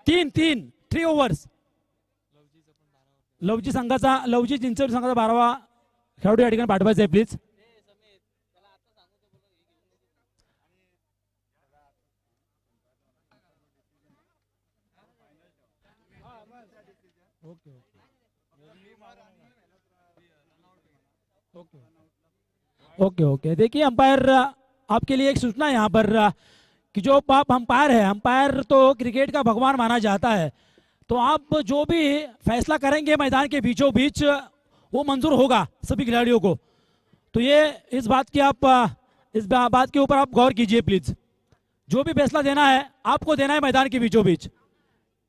3 overs. Lavji Chinchwali संघाचा 12वा खेळाडू या ठिकाणी पाठवायचा आहे प्लीज. ओके. देखिए अंपायर आपके लिए एक सूचना है यहाँ पर कि जो आप अंपायर है, अंपायर तो क्रिकेट का भगवान माना जाता है, तो आप जो भी फैसला करेंगे मैदान के बीचों बीच वो मंजूर होगा सभी खिलाड़ियों को. तो ये इस बात के ऊपर आप गौर कीजिए प्लीज. जो भी फैसला देना है आपको देना है मैदान के बीचों बीच.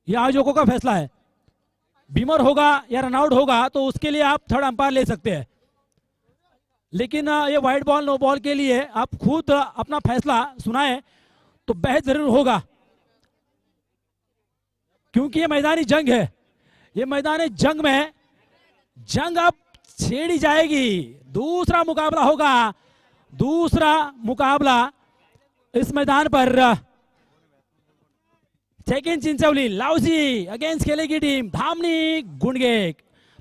ये आयोजकों का फैसला है. बीमर होगा या रनआउट होगा तो उसके लिए आप थर्ड अंपायर ले सकते हैं, लेकिन ये वाइड बॉल नो बॉल के लिए आप खुद अपना फैसला सुनाए तो बेहद जरूर होगा, क्योंकि ये मैदानी जंग है. ये मैदानी जंग में जंग अब छेड़ी जाएगी. दूसरा मुकाबला इस मैदान पर. सेकंड चिंचवली लाउजी अगेंस्ट खेलेगी टीम धामनी गुंडगे.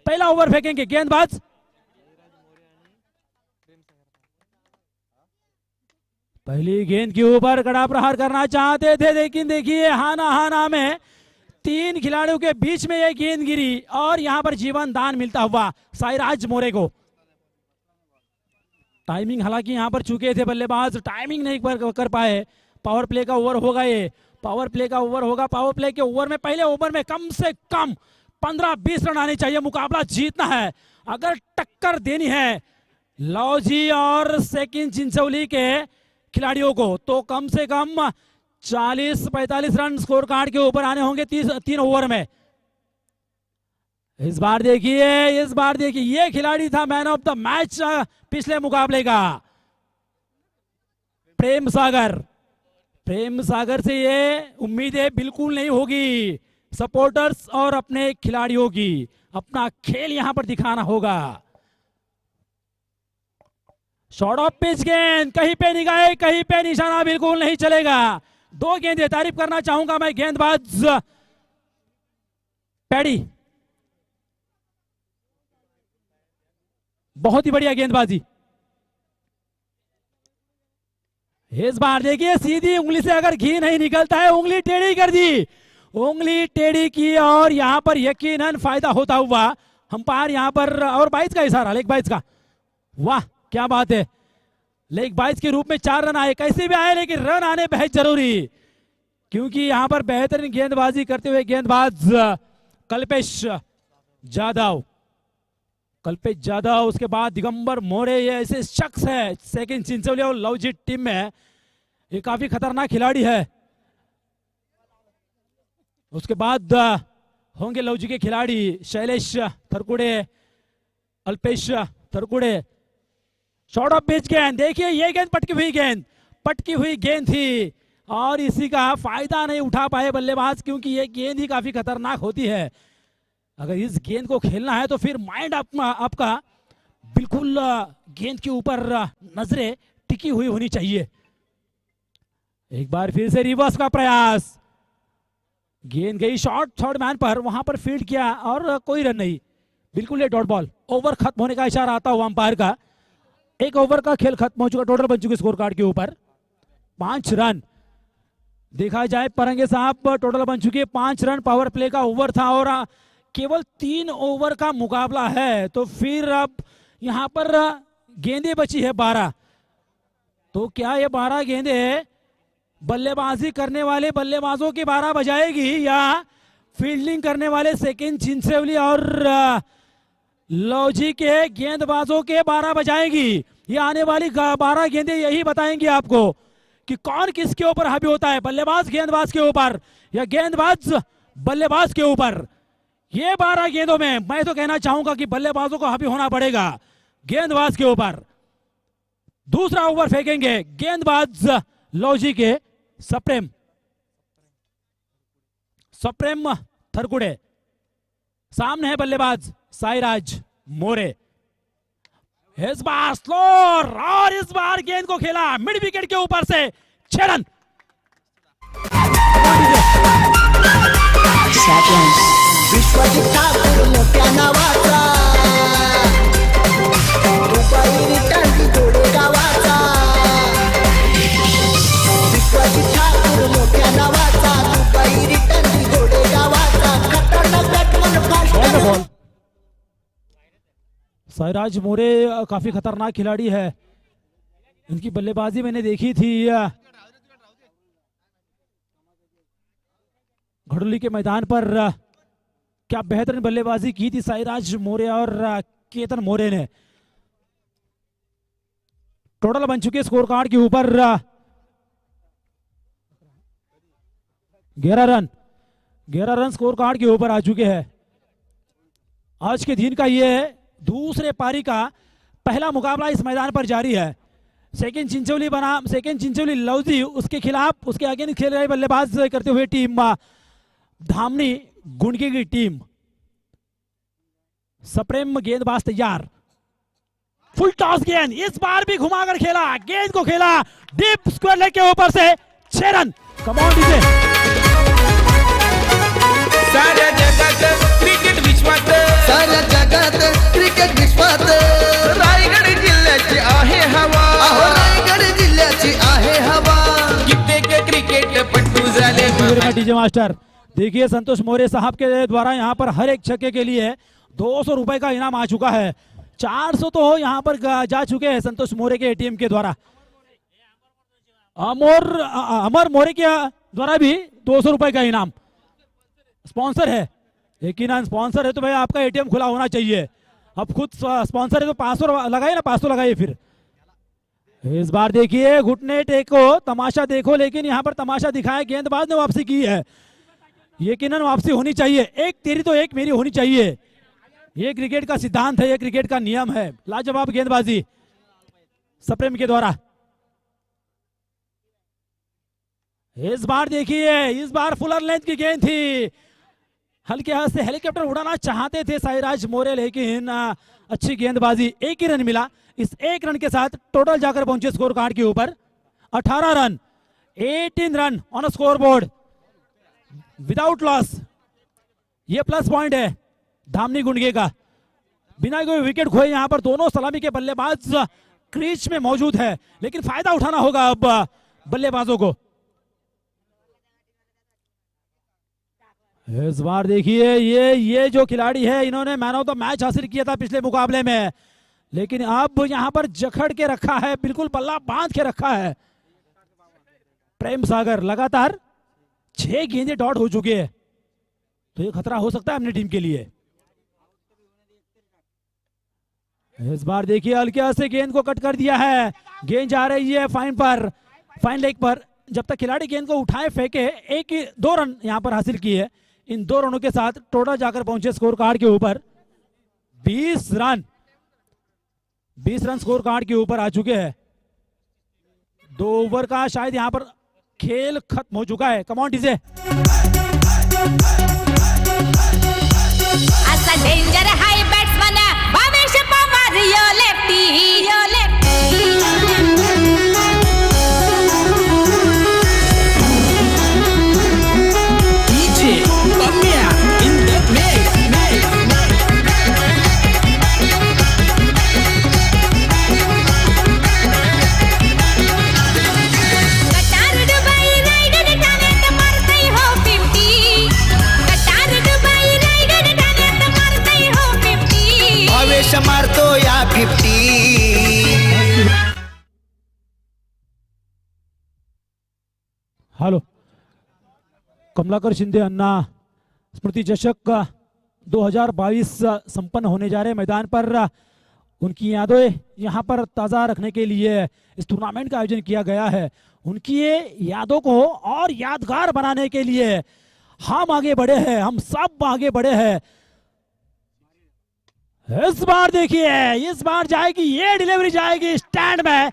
पहला ओवर फेंकेंगे गेंदबाज. पहली गेंद के ऊपर कड़ा प्रहार करना चाहते थे, लेकिन देखिए हाना में 3 खिलाड़ियों के बीच में यह गेंद गिरी और यहां पर जीवन दान मिलता हुआ साईराज मोरे को. टाइमिंग हालांकि यहां पर चुके थे बल्लेबाज, टाइमिंग नहीं कर पाए. पावर प्ले का ओवर होगा ये. पावर प्ले के ओवर में पहले ओवर में कम से कम 15-20 रन आने चाहिए. मुकाबला जीतना है. अगर टक्कर देनी है लौजी और सेकंड चिंचवली के खिलाड़ियों को तो कम से कम 40-45 रन स्कोर कार्ड के ऊपर आने होंगे 3 ओवर में. इस बार देखिए ये खिलाड़ी था मैन ऑफ द मैच पिछले मुकाबले का, प्रेम सागर से ये उम्मीदें बिल्कुल नहीं होगी. सपोर्टर्स और अपने खिलाड़ियों की अपना खेल यहां पर दिखाना होगा. शॉर्ट ऑफ पिच गेंद, कहीं पे निगाह कहीं पे निशाना, बिल्कुल नहीं चलेगा. 2 गेंदें. तारीफ करना चाहूंगा मैं गेंदबाज पैडी, बहुत ही बढ़िया गेंदबाजी. इस बार देखिए सीधी उंगली से अगर घी नहीं निकलता है, उंगली टेढ़ी कर दी, उंगली टेढ़ी की और यहां पर यकीनन फायदा होता हुआ अंपायर यहां पर. और 22 का इशारा, लेग 22 का. वाह क्या बात है. लेग 22 के रूप में 4 रन आए, कैसे भी आए लेकिन रन आने बेहद जरूरी, क्योंकि यहां पर बेहतरीन गेंदबाजी करते हुए गेंदबाज कल्पेश जाधव, उसके बाद दिगंबर मोरे, ये ऐसे शख्स है सेकंड चिंचवली और लवजी टीम में. ये काफी खतरनाक खिलाड़ी है. उसके बाद होंगे लवजी के खिलाड़ी Shailesh Tharkude, Alpesh Tharkude. Short of pitch गेंद, देखिए ये गेंद पटकी हुई गेंद थी और इसी का फायदा नहीं उठा पाए बल्लेबाज, क्योंकि ये गेंद ही काफी खतरनाक होती है. अगर इस गेंद को खेलना है तो फिर माइंड आपका बिल्कुल गेंद के ऊपर नजरें टिकी हुई होनी चाहिए. एक बार फिर से रिवर्स का प्रयास. गेंद गई शॉर्ट थर्ड मैन पर, वहां पर फील्ड किया और कोई रन नहीं, बिल्कुल ये डॉट बॉल. ओवर खत्म होने का इशारा आता हुआ अंपायर का. 1 ओवर का खेल खत्म हो चुका, टोटल बन चुके स्कोर कार्ड के ऊपर 5 रन. देखा जाए परंगे साहब, टोटल बन चुके 5 रन. पावर प्ले का ओवर था और केवल 3 ओवर का मुकाबला है, तो फिर अब यहां पर गेंदें बची है 12. तो क्या ये 12 गेंदें बल्लेबाजी करने वाले बल्लेबाजों की 12 बजाएगी या फील्डिंग करने वाले सेकंड चिंचवली और लौजी के गेंदबाजों के 12 बजाएगी? ये आने वाली 12 गेंदें यही बताएंगी आपको कि कौन किसके ऊपर हावी होता है, बल्लेबाज गेंदबाज के ऊपर या गेंदबाज बल्लेबाज के ऊपर. ये 12 गेंदों में मैं तो कहना चाहूंगा कि बल्लेबाजों को हावी होना पड़ेगा गेंदबाज के ऊपर. दूसरा ओवर फेंकेंगे गेंदबाज लौजी के सप्रेम थरकुड़े. सामने है बल्लेबाज साईराज मोरे. इस बार स्लोर और इस बार गेंद को खेला मिड विकेट के ऊपर से 6 रन. विश्वजित ठाकूर मोठ्या नावाचा, रुपाई रिटर्न घोडे गावाचा, विश्वजित ठाकूर मोठ्या नावाचा, रुपाई रिटर्न घोडे गावाचा, खतरनाक बॅट्समन फास्ट। साईराज मोरे काफी खतरनाक खिलाड़ी है, इनकी बल्लेबाजी मैंने देखी थी घड़ोली के मैदान पर। क्या बेहतरीन बल्लेबाजी की थी साईराज मोरे और केतन मोरे ने। टोटल बन चुके स्कोर कार्ड के ऊपर 11 रन स्कोर कार्ड के ऊपर आ चुके हैं। आज के दिन का ये दूसरे पारी का पहला मुकाबला इस मैदान पर जारी है। सेकंड चिंचोली लौजी उसके खिलाफ उसके अगेंस्ट खेल रहे बल्लेबाज करते हुए टीम धामनी गुंडकी की टीम। सप्रेम गेंदबाज तैयार, फुल टॉस गेंद, इस बार भी घुमाकर खेला, गेंद को खेला डीप स्क्वायर लेग के ऊपर से 6 रन। Come on DJ. साऱ्या जगात क्रिकेट विश्वात, साऱ्या जगात क्रिकेट विश्वात रायगड जिल्ह्याची आहे हवा, अहो रायगड जिल्ह्याची आहे हवा। कित्येक क्रिकेटपटू झाले। डीजे मास्टर देखिए, संतोष मोरे साहब के द्वारा यहाँ पर हर एक छक्के के लिए 200 रुपए का इनाम आ चुका है। 400 तो यहाँ पर जा चुके हैं संतोष मोरे के एटीएम के द्वारा। अमर मोरे के द्वारा भी 200 रुपए का इनाम। स्पॉन्सर है, यकीनन स्पॉन्सर है तो भाई आपका एटीएम खुला होना चाहिए। अब खुद स्पॉन्सर है तो 500 लगाइए ना, 500 लगाइए। फिर इस बार देखिए घुटने टेको, तमाशा देखो, लेकिन यहाँ पर तमाशा दिखाया, गेंदबाज ने वापसी की है। यकीनन वापसी होनी चाहिए, एक तेरी तो एक मेरी होनी चाहिए। ये क्रिकेट का सिद्धांत है, ये क्रिकेट का नियम है। लाजवाब गेंदबाजी सप्रेम के द्वारा। इस बार देखिए, इस बार फुलर लेंथ की गेंद थी, हल्के हाथ से हेलीकॉप्टर उड़ाना चाहते थे साईराज मोरे, लेकिन अच्छी गेंदबाजी। 1 ही रन मिला। इस 1 रन के साथ टोटल जाकर पहुंचे स्कोर कार्ड के ऊपर 18 run, 18 run on score board without loss. ये प्लस पॉइंट है धामनी गुंडगे का। बिना कोई विकेट खोए यहाँ पर दोनों सलामी के बल्लेबाज क्रीज में मौजूद है, लेकिन फायदा उठाना होगा अब बल्लेबाजों को। इस बार देखिए ये जो खिलाड़ी है, इन्होंने मैन ऑफ द मैच हासिल किया था पिछले मुकाबले में, लेकिन अब यहाँ पर जखड़ के रखा है, बिल्कुल पल्ला बांध के रखा है। प्रेम सागर लगातार 6 गेंदें डॉट हो चुके हैं, तो ये खतरा हो सकता है अपनी टीम के लिए। इस बार देखिए हल्के से गेंद को कट कर दिया है, गेंद जा रही है फाइन लेग पर। जब तक खिलाड़ी गेंद को उठाए फेंके 2 रन यहाँ पर हासिल किए। इन 2 रनों के साथ टोटल जाकर पहुंचे स्कोर कार्ड के ऊपर 20 रन। 20 रन स्कोर कार्ड के ऊपर आ चुके हैं। 2 ओवर का शायद यहाँ पर खेल खत्म हो चुका है। Come on DJ. असा डेंजर हाय बॅट्समन भावेश पवार यो lefty DJ Pamya in the mix. Qatar Dubai Raigad ठाण्यात मारतय हो 50, कटार दुबई रायगड ठाण्यात मारतय हो 50, भावेश मारतो या 50। हेलो, कमलाकर शिंदे अन्ना स्मृति चषक 2022 संपन्न होने जा रहे मैदान पर उनकी यादें यहाँ पर ताज़ा रखने के लिए इस टूर्नामेंट का आयोजन किया गया है। उनकी ये यादों को और यादगार बनाने के लिए हम आगे बढ़े हैं, हम सब आगे बढ़े हैं। इस बार देखिए, इस बार जाएगी ये डिलीवरी, जाएगी स्टैंड में।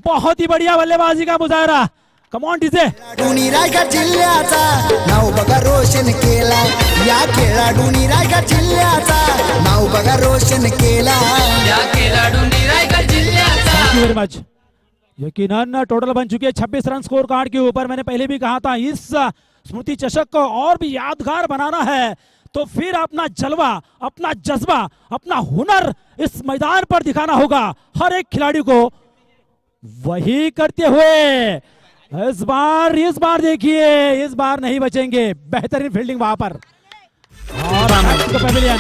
बहुत ही बढ़िया बल्लेबाजी का मुजाहरा। Come on DJ. खेळाडूंनी रायगड जिल्ह्याचा नाव बघा रोशन केला, या खेळाडूंनी रायगड जिल्ह्याचा नाव बघा रोशन केला, या खेळाडूंनी रायगड जिल्ह्याचा। Thank you very much. यकीनन टोटल बन चुके 26 रन स्कोर कार्ड के ऊपर। मैंने पहले भी कहा था इस स्मृति चषक को और भी यादगार बनाना है तो फिर अपना जलवा, अपना जज्बा, अपना हुनर इस मैदान पर दिखाना होगा हर एक खिलाड़ी को। वही करते हुए इस बार देखिए, इस बार नहीं बचेंगे। बेहतरीन फील्डिंग वहां पर और पैविलियन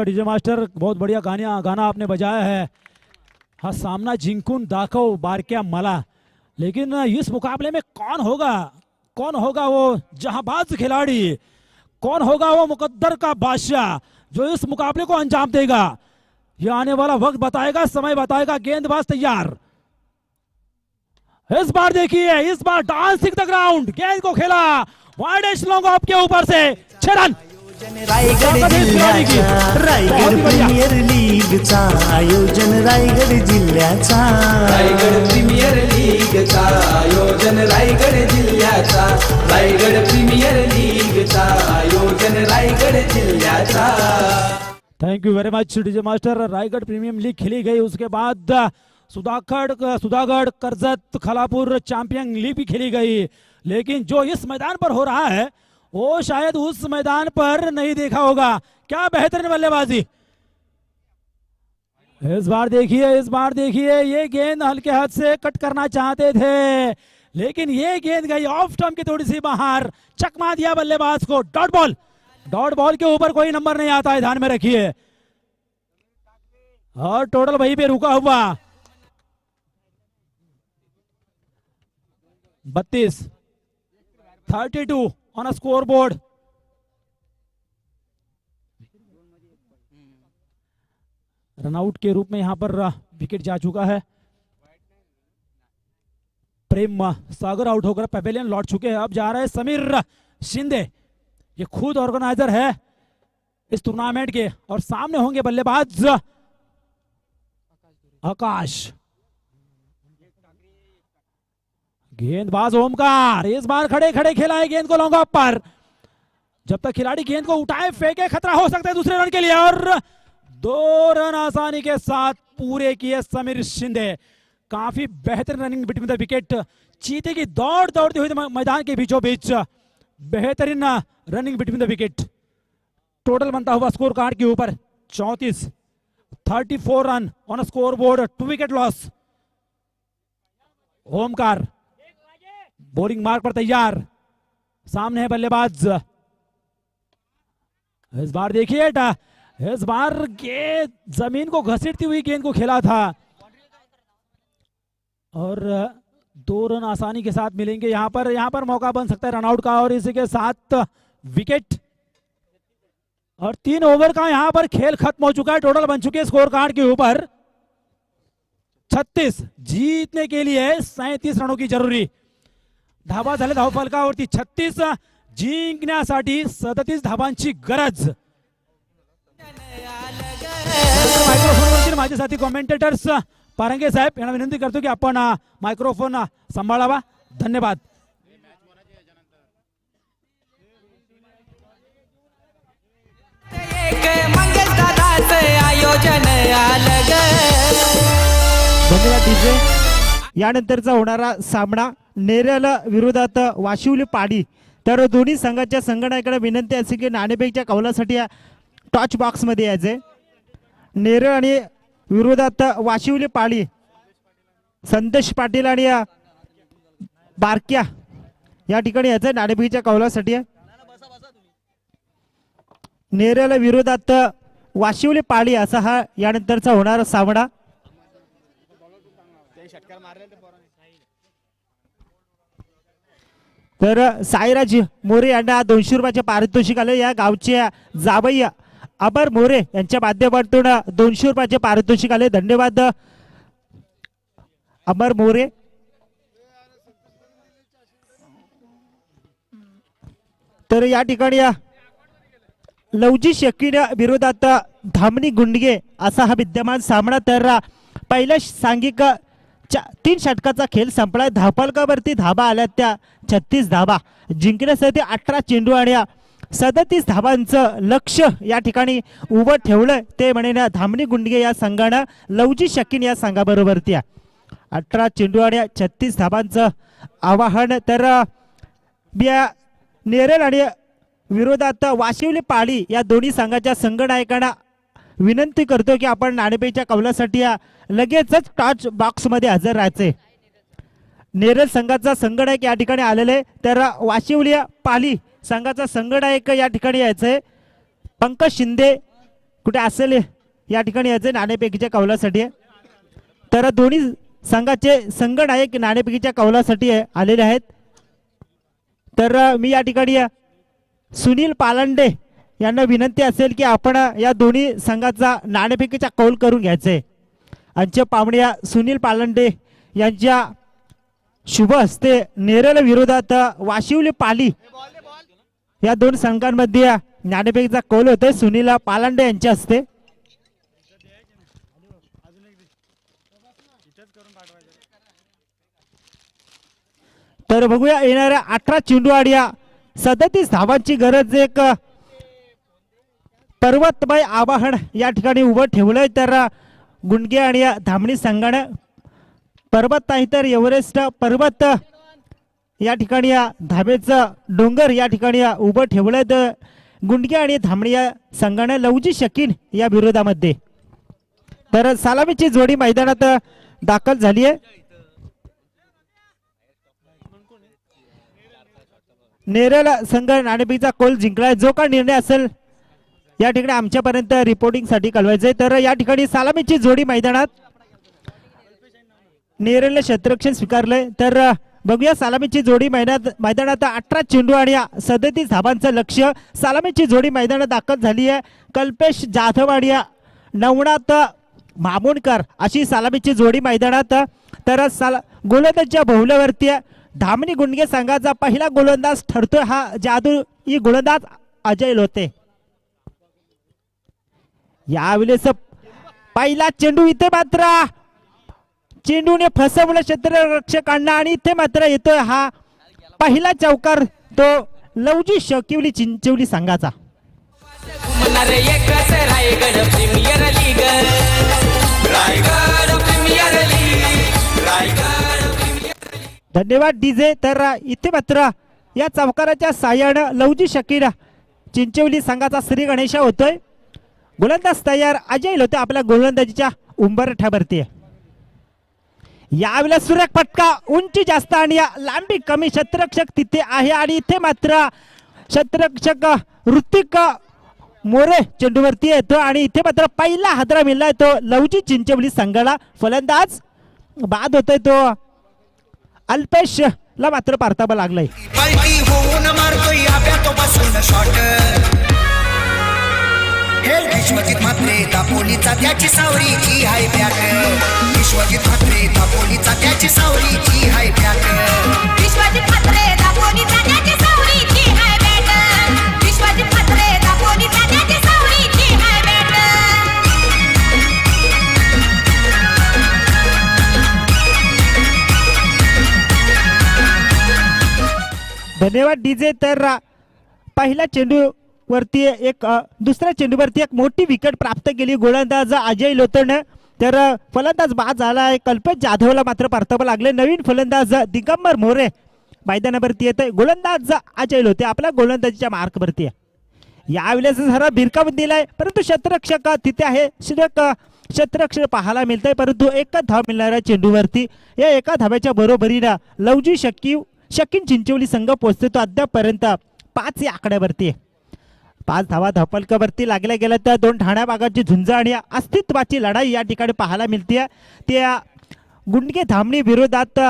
डीजे मास्टर, बहुत बढ़िया गाना आपने बजाया है। हाँ, सामना जिंकून दाखव बारक्या मला, लेकिन इस मुकाबले में कौन होगा वो जहांबाज खिलाड़ी, कौन होगा वो मुकद्दर का बादशाह जो इस मुकाबले को अंजाम देगा? ये आने वाला वक्त बताएगा, समय बताएगा। गेंदबाज तैयार। इस बार देखिए, इस बार डांसिंग द ग्राउंड, गेंद को खेला वाइड लॉन्ग ऑफ के ऊपर से 6 रन। रायगड जिल्ह्याचा रायगड प्रीमियर लीगचा आयोजन रायगड जिल्ह्याचा रायगड प्रीमियर लीगचा आयोजन रायगड जिल्ह्याचा रायगड प्रीमियर लीगचा आयोजन रायगड जिल्ह्याचा। Thank you very much DJ master. Raigarh premium league खेली गई, उसके बाद सुधागढ़ कर्जत खलापुर चैंपियन लीग भी खेली गई, लेकिन जो इस मैदान पर हो रहा है वो शायद उस मैदान पर नहीं देखा होगा। क्या बेहतरीन बल्लेबाजी। इस बार देखिए ये गेंद हल्के हाथ से कट करना चाहते थे, लेकिन ये गेंद गई ऑफ स्टंप की थोड़ी सी बाहर, चकमा दिया बल्लेबाज को। डॉट बॉल के ऊपर कोई नंबर नहीं आता है, ध्यान में रखिए। और टोटल वहीं पे रुका हुआ 32 on a scoreboard. Run out के रूप में यहां पर विकेट जा चुका है। प्रेम सागर आउट होकर पैवेलियन लौट चुके हैं। अब जा रहे हैं समीर शिंदे, ये खुद ऑर्गेनाइजर है इस टूर्नामेंट के, और सामने होंगे बल्लेबाज आकाश। गेंदबाज ओमकार इस बार खड़े खेला है गेंद को लॉन्ग ऑफ पर। जब तक खिलाड़ी गेंद को उठाए फेंके खतरा हो सकता है दूसरे रन के लिए, और 2 रन आसानी के साथ पूरे किए समीर शिंदे। काफी बेहतरीन रनिंग बिटवीन द विकेट, चीते की दौड़ती हुई मैदान के बीचों बीच बेहतरीन running between the wicket. Total बनता हुआ स्कोर कार्ड के ऊपर 34 run on scoreboard, 2 wicket loss. Omkar bowling mark पर तैयार, सामने है बल्लेबाज। इस बार देखिए इस बार गेंद जमीन को घसीटती हुई गेंद को खेला था, और 2 रन आसानी के साथ मिलेंगे। यहां पर मौका बन सकता है रनआउट का, और इसी के साथ विकेट और 3 ओवर का यहां पर खेल खत्म हो चुका है। टोटल बन चुके स्कोर कार्ड के ऊपर 36। जीतने के लिए 37 रनों की जरूरी। धावा झाले धावफलकावरती 36, जिंकण्यासाठी 37 धावांची गरज। मायक्रोफोनवरती माझे साथी कॉमेंटेटर्स पारंगे साहेब यांना विनंती करतो की आपण मायक्रोफोन सांभाळावा। धन्यवाद। धन्यवाद डीजे। यानंतरचा होणारा सामना नेरळ विरोधात वाशिवली पाडी। तर दोन्ही संघाच्या संघटनाकडे विनंती असेल की नाणेफेकच्या कौलासाठी टॉच बॉक्स मध्ये यायचे। नेरळ आणि विरोधात वाशिवली पाडी, संदेश पाटील आणि बारक्या या ठिकाणी यायचे नाणेफेकच्या कौलासाठी। नेरळ विरोधात वाशिवली पाडी असा हा यानंतरचा होणारा सामना। तर साईराज मोरे यांना 200 रुपयाचे पारितोषिक आले। या गावचे जावई अमर मोरे यांच्या माध्यमातून 200 रुपयाचे पारितोषिक आले। धन्यवाद अमर मोरे। तर या ठिकाणी लवजी शकीन विरोधात धामणी गुंडगे असा हा विद्यमान सामना. तर पहिल्या सांघिक 3 षटकाचा खेळ संपलाय. धावफलकावरती धाबा आल्या त्या 36 धाबा जिंकण्यासाठी 18 चेंडू आणि 37 धाबांचं लक्ष या ठिकाणी उभं ठेवलं. ते म्हणे ना धामणी गुंडगे या संघानं लवजी शकीन या संघाबरोबरती 18 चेंडू आणि 36 धाबांचं आवाहन. तर नेरळ आणि विरोधात वाशिवली पाडी या दोन्ही संघाच्या संघनायकांना विनंती करतो की आपण नाणेफेकीच्या कौलासाठी लगेचच टॉर्च बॉक्समध्ये हजर राहायचे. नेरळ संघाचा संघनायक या ठिकाणी आलेले. तर वाशिवली पाली संघाचा संघनायक या ठिकाणी यायचंय. पंकज शिंदे कुठे असेल या ठिकाणी यायचे नाणेफेकीच्या कौलासाठी. तर दोन्ही संघाचे संघनायक नाणेफेकीच्या कौलासाठी आलेले आहेत. तर मी या ठिकाणी सुनील पालांडे यांना विनंती असेल की आपण या दोन्ही संघाचा नाणेफेकीचा कौल करून घ्यायचे. आमचे पाहुणे सुनील पालांडे यांच्या शुभ हस्ते नेरळ विरोधात वाशिवली पाली या दोन संघांमध्ये नाणेफेकीचा कौल होतोय सुनील पालांडे यांच्या हस्ते. तर बघूया येणाऱ्या 18 चेंडू आणि 37 धावांची गरज. एक पर्वतमय आवाहन या ठिकाणी उभं ठेवलंय. तर गुंडगे आणि धामणी संघानं पर्वत नाही तर एव्हरेस्ट पर्वत या ठिकाणी धाबेचं डोंगर या ठिकाणी उभं ठेवलंय. तर गुंडगे आणि धामणी या संघानं लवजी शकीन या विरोधामध्ये. तर सलामीची जोडी मैदानात दाखल झाली आहे. नेरळ संघ नाणेफेकीचा कौल जिंकलाय. जो का निर्णय असेल या ठिकाणी आमच्यापर्यंत रिपोर्टिंग साठी कळवायचंय. तर या ठिकाणी सलामीची जोडी मैदानात नेरळने क्षेत्ररक्षण स्वीकारलंय. तर बघूया सलामीची जोडी मैदानात 18 चेंडू आणि 37 धाबांचं लक्ष. सलामीची जोडी मैदानात दाखल झाली आहे. कल्पेश जाधव आणि नवनाथ मामुणकर अशी सलामीची जोडी मैदानात. तर गोलंदाजच्या बहुल्यावरती धामणी गुंडगे संघाचा पहिला गोलंदाज ठरतोय हा जादूई गोलंदाज अजय लोते. यावेळेस पहिला चेंडू इथे मात्र चेंडूने फसवलं क्षेत्ररक्षकांना आणि इथे मात्र येतोय हा पहिला चौकार तो लवजी शकिवली चिंचवली संघाचा. धन्यवाद डीजे. तर इथे मात्र या चौकाराच्या साह्यानं लवजी शकीन चिंचवली संघाचा श्री गणेशा होतोय. गोलंदाज तयार अजय लोते आपल्या गोलंदाजीच्या उंबरठ्यावरती. यावेळेला सुरेख फटका उंची जास्त आणि लांबी कमी क्षेत्ररक्षक तिथे आहे आणि इथे मात्र क्षेत्ररक्षक ऋतिक मोरे चेंडूवरती येतो आणि इथे मात्र पहिला हादरा मिळालाय तो लवजी चिंचवली संघाला. फलंदाज बाद होतोय तो अल्पेश ला मात्र परतावा लागलाय. पलटी होऊन मारतोय आपल्या तो बसून शॉट. हे विश्वजित म्हात्रे दापोलीचा त्याची सावरीची हाय बॅट. विश्वजित म्हात्रे दापोलीचा त्याची सावरीची हाय बॅट. विश्वजित म्हात्रे दापोलीचा त्याची सावरीची हाय बॅट. विश्वजित म्हात्रे दापोलीचा त्याची सावरीची हाय बॅट. धन्यवाद डीजे. तर पहिल्या चेंडू वरती एक दुसऱ्या चेंडूवरती एक मोठी विकेट प्राप्त केली गोलंदाज अजय लोतेनं. तर फलंदाज बाद झाला आहे. कल्पेश जाधवला मात्र परतावा लागले. नवीन फलंदाज दिगंबर मोरे मैदानावरती येत आहे. गोलंदाज अजय लोते आपल्या गोलंदाजीच्या मार्कवरती आहे. यावेळेस जरा भिरकावून दिलाय परंतु क्षेत्ररक्षक तिथे आहे. क्षेत्ररक्षक पाहायला मिळतंय परंतु एकच धाव मिळणाऱ्या चेंडूवरती या एका धाव्याच्या बरोबरीनं लवजी शकीन चिंचवली संघ पोहोचतो. तो अद्यापपर्यंत 5 या आकड्यावरती 5 धावा धावफलकावरती लागल्या गेल्या. तर 2 ठाण्या भागाची झुंज आणि अस्तित्वाची लढाई या ठिकाणी पाहायला मिळते. त्या गुंडगे धामणी विरोधात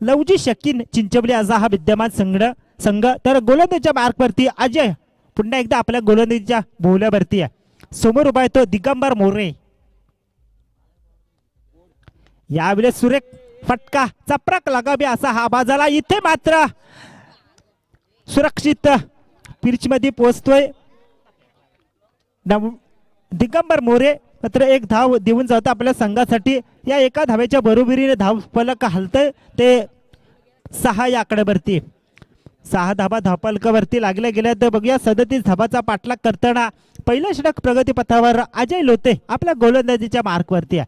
लवजी शकीन चिंचवली असा हा विद्यमान संघ. तर गोलंदाजीच्या मार्कवरती अजय पुन्हा एकदा आपल्या गोलंदाजीच्या भोवल्यावरती आहे. समोर उभा आहे तो दिगंबर मोरे. यावेळेस सुरेख फटका चपराक लागावी असा हा आवाज आला. इथे मात्र सुरक्षित पिच मध्ये पोहोचतोय. दिगंबर मोरे मात्र एक धाव देऊन जातं आपल्या संघासाठी. या एका धावेच्या बरोबरीने धाव फलक हलतंय ते 6 या आकड्यावरती. 6 धाबा धावफलकावरती लागल्या गेल्या. तर बघूया 37 धाबाचा पाठलाग करताना पहिलं षटक प्रगतीपथावर अजय लोते आपल्या गोलंदाजीच्या मार्कवरती.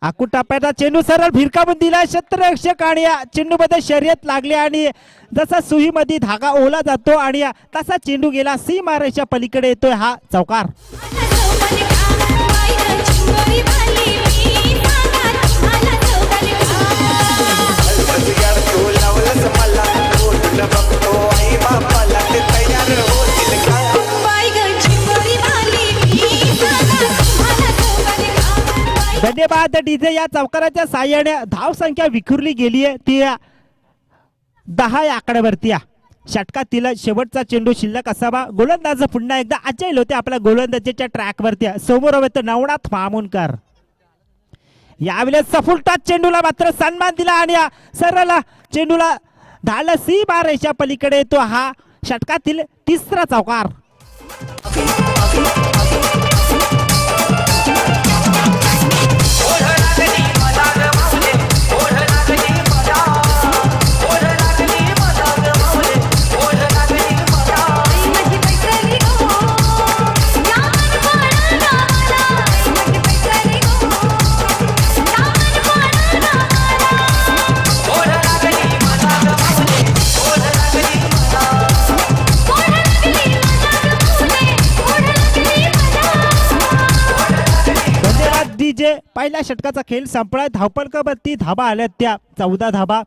आकुटाप्याचा चेंडू सरळ भिरकावून दिला क्षेत्ररक्षक आणि या चेंडूमध्ये शर्यत लागली आणि जसा सुईमध्ये धागा ओला जातो आणि तसा चेंडू गेला सीमारेषा पलीकडे येतोय हा चौकार. धन्यवाद डीजे. या चौकाराच्या साह्याने धाव संख्या विखुरली गेली आहे ती 10 या आकड्यावरती. षटकातील शेवटचा चेंडू शिल्लक असावा. गोलंदाज पुन्हा एकदा अजय लोते आपल्या गोलंदाजीच्या ट्रॅकवरती. समोर हवेत नवनाथ मामुनकर. यावेळेस सफुलटा चेंडूला मात्र सन्मान दिला आणि सरळ चेंडूला धाडला सीमारेषा पलीकडे तो हा षटकातील 3रा चौकार. पहिल्या षटकाचा खेळ संपला. धावफलकावरती धाबा आल्या त्या 14 धाबा.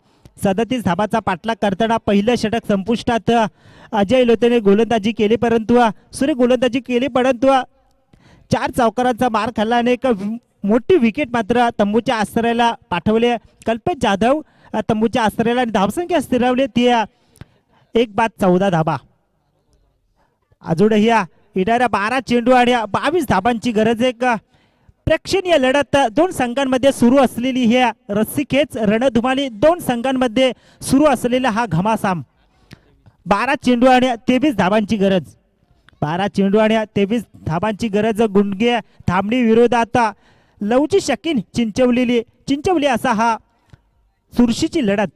37 धाबाचा पाठलाग करताना पहिलं षटक संपुष्टात अजय लोतेने गोलंदाजी केली परंतु गोलंदाजी केली परंतु 4 चौकारांचा मार खाल्ला आणि एक मोठी विकेट मात्र तंबूच्या आश्रयाला पाठवले. कल्पेश जाधव तंबूच्या आश्रयाला आणि धावसंख्या स्थिरावली ती 1-14 धाबा. अजूनही येणाऱ्या 12 चेंडू आणि 22 धाबांची गरज. एक प्रेक्षणीय लढत 2 संघांमध्ये सुरू असलेली ही रस्सीखेच रणधुमाळी 2 संघांमध्ये सुरू असलेला हा घमासाम. 12 चेंडू आणि 23 धाबांची गरज. 12 चेंडू आणि 23 धाबांची गरज. गुंडगे थांबणी विरोधात लवची शकीन चिंचवली असा हा चुरशीची लढत.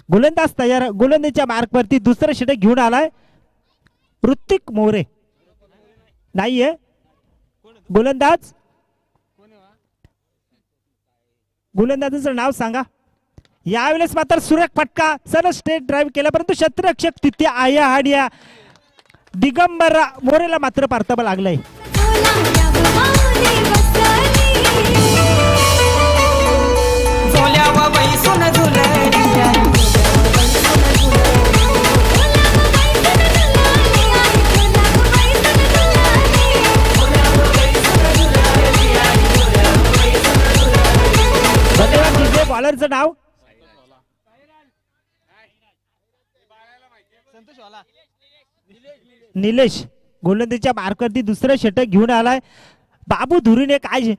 गोलंदाज तयार. गोलंदाजीच्या मार्कवरती दुसरं षटक घेऊन आलाय ऋतिक मोरे. नाहीये गोलंदाज. गोलंदाजाचं नाव सांगा. यावेळेस मात्र सुरेख फटका सरळ स्ट्रेट ड्राईव्ह केला परंतु क्षेत्ररक्षक तिथे आहे आणि दिगंबर मोरेला मात्र परतावा लागलाय. बॉलरचं नाव निलेश. गोलंदाजीच्या मार्कवरती दुसरं षटक घेऊन आलाय. बाबू धुरीने काय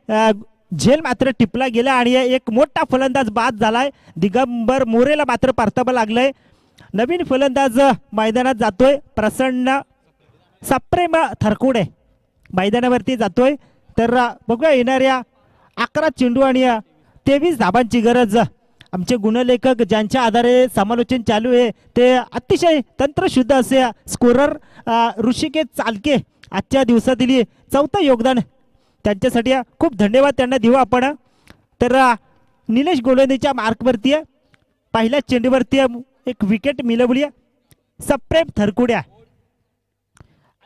झेल मात्र टिपला गेला आणि एक मोठा फलंदाज बाद झालाय. दिगंबर मोरेला मात्र परतावा लागलाय. नवीन फलंदाज मैदानात जातोय. प्रसन्न सप्रेम थरकुडे मैदानावरती जातोय. तर बघूया येणाऱ्या 11 चेंडू आणि 23 धाबांची गरज. आमचे गुणलेखक ज्यांच्या आधारे समालोचन चालू आहे ते अतिशय तंत्रशुद्ध असे स्कोरर ऋषिकेश चालके आजच्या दिवसातील 4थं योगदान. त्यांच्यासाठी खूप धन्यवाद त्यांना देऊ आपण. तर निलेश गोलंदाजीच्या मार्कवरती पहिल्या चेंडूवरती एक विकेट मिळवली. सप्रेम थरकुड्या.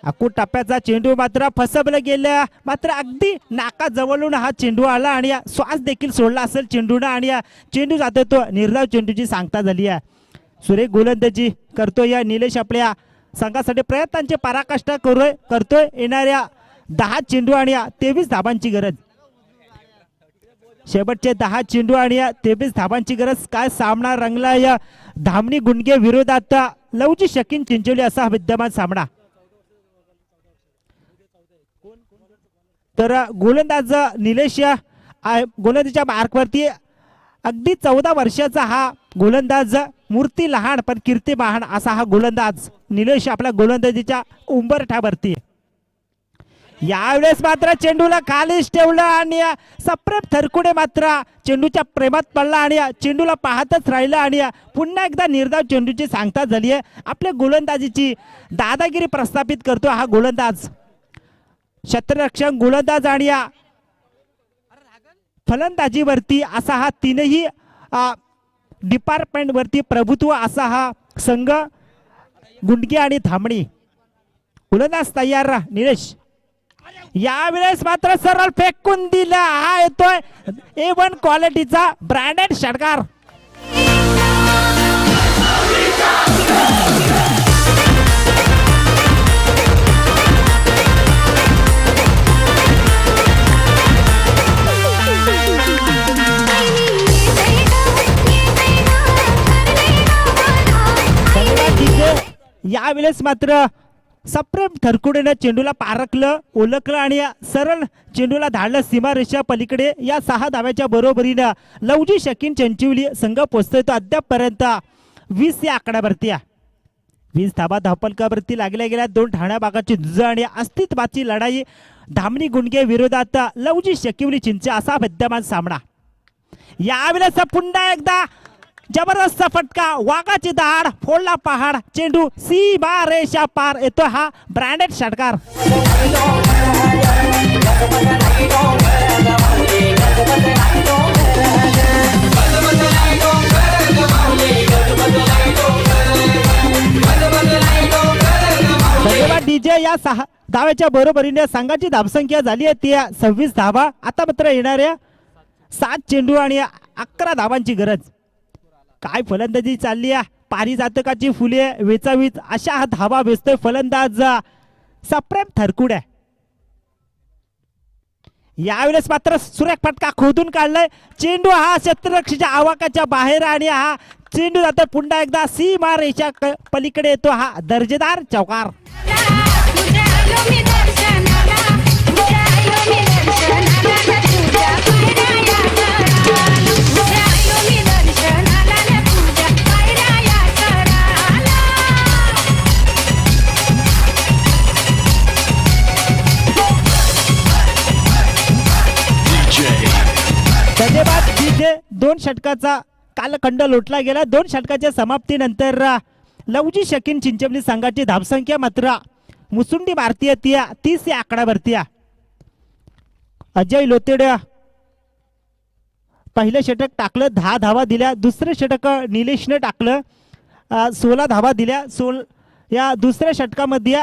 टप्प्याचा चेंडू मात्र फसवला गेला मात्र अगदी नाकाजवळून हा चेंडू आला आणि श्वास देखील सोडला असेल चेंडून आणि चेंडू जातो तो निर्धाव चेंडूची सांगता झाली आहे. सुरेख गोलंदाजी करतो या निलेश आपल्या संघासाठी प्रयत्नांचे पराकाष्ठा करतोय. येणाऱ्या 10 चेंडू आणि 23 धाबांची गरज. शेवटचे 10 चेंडू आणि 23 धाबांची गरज. काय सामना रंगला या धामणी गुंडगे विरोधात लवची शकीन चिंचोली असा विद्यमान सामना. तर गोलंदाज निलेश गोलंदाजीच्या मार्कवरती अगदी 14 वर्षाचा हा गोलंदाज. मूर्ती लहान पण कीर्ती महान असा हा गोलंदाज निलेश आपल्या गोलंदाजीच्या उंबरठ्यावरती. यावेळेस मात्र चेंडूला खालीच ठेवलं आणि सप्रेम थरकुडे मात्र चेंडूच्या प्रेमात पडला आणि चेंडूला पाहतच राहिलं आणि पुन्हा एकदा निर्धाव चेंडूची सांगता झाली आहे. आपल्या गोलंदाजीची दादागिरी प्रस्थापित करतो हा गोलंदाज, क्षेत्ररक्षक गोलंदाज आणि फलंदाजीवरती असा हा तीनही डिपार्टमेंट वरती प्रभुत्व असा हा संघ गुंडगे आणि धामणी. गोलंदाज तयार निलेश. यावेळेस मात्र सरळ फेकून दिला, हा येतोय A1 क्वालिटीचा ब्रँडेड षटकार. यावेळेस मात्र सप्रेम थरकुडेनं चेंडूला पारखलं, ओळखलं आणि सरळ चेंडूला धाडलं सीमारेषा पलीकडे. या 6 धाव्याच्या बरोबरीनं लवजी शकीन चंचिवली संघ पोहोचतोय तो अद्यापपर्यंत 20 या आकड्यावरती. 20 धाबा धावपलकावरती लागल्या गेल्या 2 ठाण्या भागाची झुंज आणि अस्तित्वाची लढाई. धामणी गुंडगे विरोधात लवजी शकिवली चिंचे असा विद्यमान सामना. यावेळेस पुन्हा एकदा जबरदस्त फटका, वाघाची दाढ, फोडला पहाड, चेंडू सीमा रेषा पार, येतो हा ब्रँडेड षटकार. धन्यवाद डीजे. या 6 धाव्याच्या बरोबरीने संघाची धावसंख्या झाली आहे ती 26 धावा. आता मात्र येणाऱ्या 7 चेंडू आणि 11 धावांची गरज. काय फलंदाजी चालली आहे, पारिजातकाची फुले वेचावीत अशा हा धावा वेचतोय फलंदाज सप्रेम थरकुडे. यावेळेस मात्र सुरेख फटका खोदून काढलाय, चेंडू हा क्षेत्ररक्षकाच्या आवाकाच्या बाहेर आणि हा चेंडू जातो पुन्हा एकदा सीमा रेषा पलीकडे येतो हा दर्जेदार चौकार. धन्यवाद डीजे. 2 षटकाचा कालखंड लोटला गेला. 2 षटकाच्या समाप्तीनंतर लवजी शकीन चिंचवली संघाची धावसंख्या मात्र मुसुंडी भारतीय 30 या आकड्यावरती. अजय लोतेड पहिलं षटक टाकलं, 10 धावा दिल्या. दुसरं षटक निलेशने टाकलं, 16 धावा दिल्या. या दुसऱ्या षटकामध्ये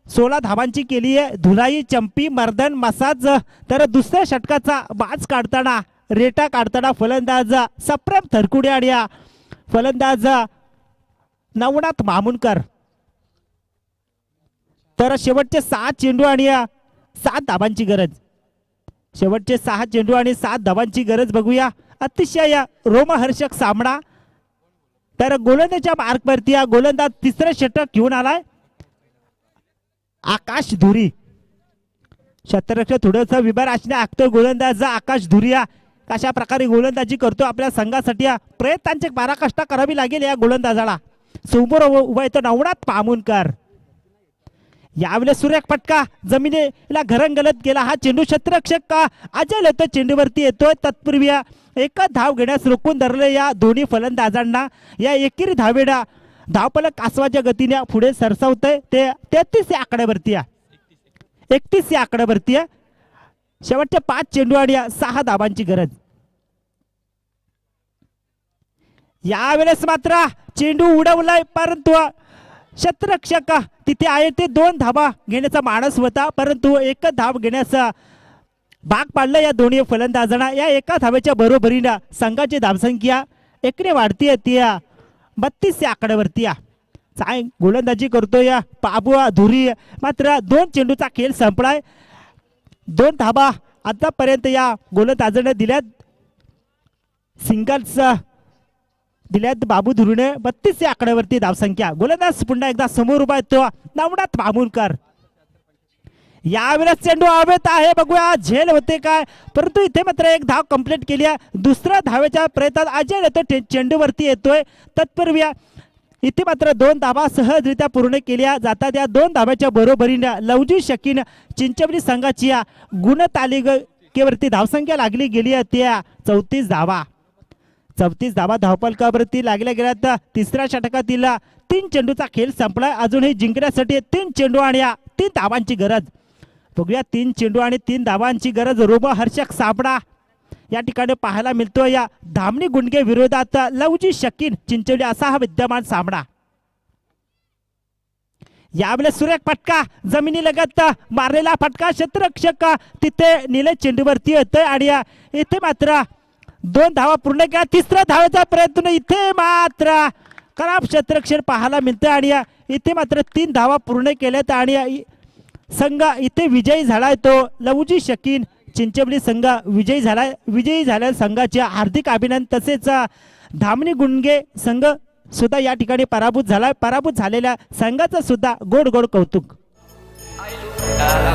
16 धावांची केली आहे धुलाई, चंपी, मर्दन, मसाज. तर दुसऱ्या षटकाचा बाज काढताना, रेटा काढताना फलंदाज सप्रेम थरकुडे आणि फलंदाज नवनाथ मामुनकर. तर शेवटचे 6 चेंडू आणि 7 धावांची गरज. शेवटचे 6 चेंडू आणि 7 धावांची गरज बघूया. अतिशय रोमहर्षक सामना. तर गोलंदाजच्या मार्कवरती गोलंदाज तिसरं षटक घेऊन आलाय आकाश धुरी. क्षेत्ररक्षक थोडंसं विभार असणे आखतो गोलंदाज आकाश धुरिया. कशा प्रकारे गोलंदाजी करतो आपल्या संघासाठी, प्रयत्नांची पराकाष्ठा करावी लागेल या गोलंदाजाला. समोर उभा येतो नवनाथ मामुनकर. यावेळेस सुरेख फटका जमिनीला घरंगलत गेला. हा चेंडू क्षेत्ररक्षक अजय येतो चेंडूवरती येतोय. तत्पूर्वी एक धाव घेण्यास रोखून धरले या दोन्ही फलंदाजांना. या एकेरी धावेला धावपलक कासवाच्या गतीने पुढे सरसावतंय ते 33 या आकड्यावरती, 31 या आकड्यावरती. शेवटचे 5 चेंडू आणि 6 धावांची गरज. यावेळेस मात्र चेंडू उडवलाय, परंतु क्षेत्ररक्षक तिथे आहे ते 2 धावा घेण्याचा मानस होता, परंतु 1 धाव घेण्याचा भाग पाडला या दोन्ही फलंदाजांना. या 1 धावेच्या बरोबरीनं संघाची धावसंख्या एकने वाढतीये ती 32 या आकड्यावरती. चांगली गोलंदाजी करतोय बाबू धुरी. मात्र 2 चेंडूचा खेळ संपलाय. 2 धावा आतापर्यंत या गोलंदाजाने दिल्यात, सिंगल्स दिल्यात बाबू धुरीने. 32 या आकड्यावरती धावसंख्या. गोलंदाज पुन्हा एकदा समोर उभा येतो नवनाथ मामुनकर. यावेळेस चेंडू हवेत आहे, बघूया झेल होते काय, परंतु इथे मात्र 1 धाव कंप्लीट केली आहे. दुसऱ्या धावेच्या प्रयत्नात अजय येतो चेंडूवरती येतोय. तत्पूर्वी इथे मात्र 2 धावा सहजरित्या पूर्ण केल्या जातात. या 2 धाब्याच्या बरोबरीने लवजी शकीन चिंचवली संघाची या गुणतालिकेवरती धावसंख्या लागली गेली आहे त्या 34 धावा. 34 धावा धावफलकावरती लागल्या गेल्या. तिसऱ्या षटकातील 3 चेंडूचा खेळ संपलाय. अजूनही जिंकण्यासाठी 3 चेंडू आणि 3 धावांची गरज. बघूया 3 चेंडू आणि 3 धावांची गरज. रोमहर्षक सामना या ठिकाणी पाहायला मिळतो. या धामणी गुंडगे विरोधात लवजी शकीन चिंचवली असा हा विद्यमान सामना. यावेळेस सुरेख फटका जमिनी लगत मारलेला फटका. क्षेत्ररक्षक तिथे निले चेंडूवरती येतोय आणि इथे मात्र 2 धावा पूर्ण केला. तिसऱ्या धावेचा प्रयत्न इथे मात्र खराब क्षेत्ररक्षण पाहायला मिळतं आणि इथे मात्र 3 धावा पूर्ण केल्यात आणि संघ इथे विजयी झालाय. तो लवजी शकीन चिंचवली संघ विजयी झाल्या संघाचे हार्दिक अभिनंदन. तसेच धामणी गुंडगे संघ सुद्धा या ठिकाणी पराभूत झाला. पराभूत झालेल्या संघाचं सुद्धा गोड गोड कौतुक.